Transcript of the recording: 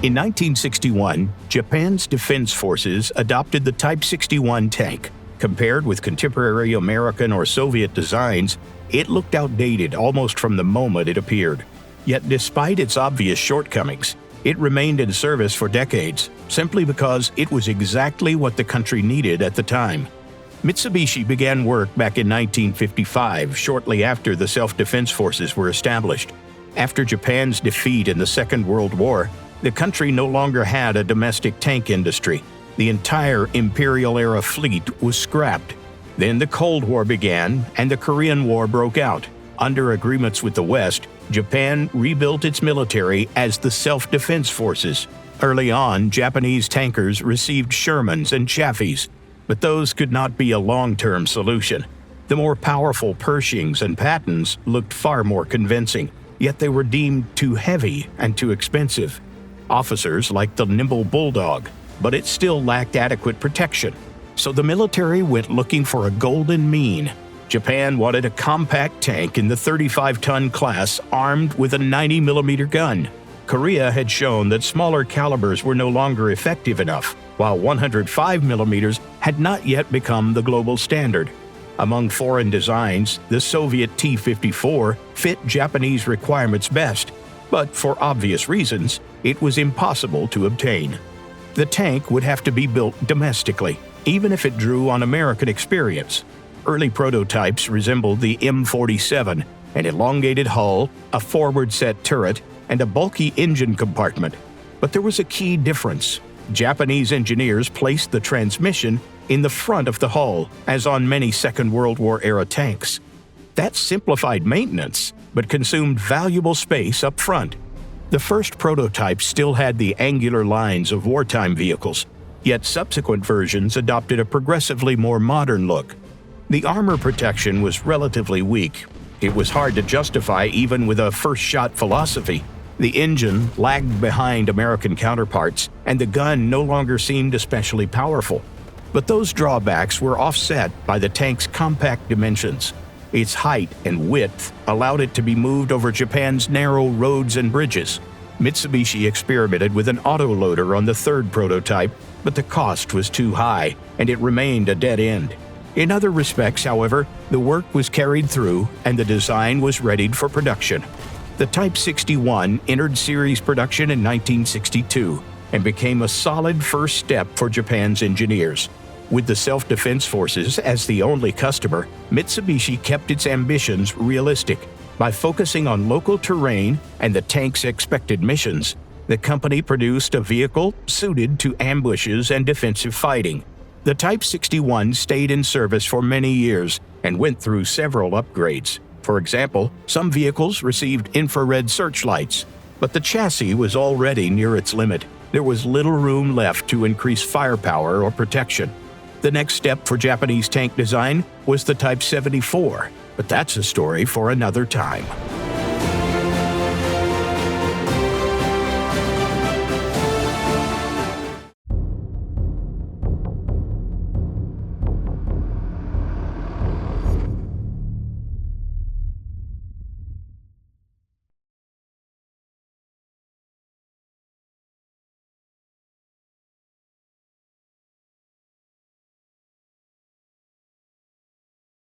In 1961, Japan's defense forces adopted the Type 61 tank. Compared with contemporary American or Soviet designs, it looked outdated almost from the moment it appeared. Yet despite its obvious shortcomings, it remained in service for decades, simply because it was exactly what the country needed at the time. Mitsubishi began work back in 1955, shortly after the self-defense forces were established. After Japan's defeat in the Second World War, the country no longer had a domestic tank industry. The entire Imperial-era fleet was scrapped. Then the Cold War began, and the Korean War broke out. Under agreements with the West, Japan rebuilt its military as the self-defense forces. Early on, Japanese tankers received Shermans and Chaffees, but those could not be a long-term solution. The more powerful Pershings and Pattons looked far more convincing, yet they were deemed too heavy and too expensive. Officers liked the nimble Bulldog, but it still lacked adequate protection. So the military went looking for a golden mean. Japan wanted a compact tank in the 35-ton class armed with a 90mm gun. Korea had shown that smaller calibers were no longer effective enough, while 105mm had not yet become the global standard. Among foreign designs, the Soviet T-54 fit Japanese requirements best, but for obvious reasons, it was impossible to obtain. The tank would have to be built domestically, even if it drew on American experience. Early prototypes resembled the M47, an elongated hull, a forward-set turret, and a bulky engine compartment. But there was a key difference. Japanese engineers placed the transmission in the front of the hull, as on many Second World War-era tanks. That simplified maintenance, but consumed valuable space up front. The first prototypes still had the angular lines of wartime vehicles, yet subsequent versions adopted a progressively more modern look. The armor protection was relatively weak. It was hard to justify even with a first-shot philosophy. The engine lagged behind American counterparts, and the gun no longer seemed especially powerful. But those drawbacks were offset by the tank's compact dimensions. Its height and width allowed it to be moved over Japan's narrow roads and bridges. Mitsubishi experimented with an autoloader on the third prototype, but the cost was too high, and it remained a dead end. In other respects, however, the work was carried through and the design was readied for production. The Type 61 entered series production in 1962 and became a solid first step for Japan's engineers. With the self-defense forces as the only customer, Mitsubishi kept its ambitions realistic. By focusing on local terrain and the tank's expected missions, the company produced a vehicle suited to ambushes and defensive fighting. The Type 61 stayed in service for many years and went through several upgrades. For example, some vehicles received infrared searchlights, but the chassis was already near its limit. There was little room left to increase firepower or protection. The next step for Japanese tank design was the Type 74, but that's a story for another time.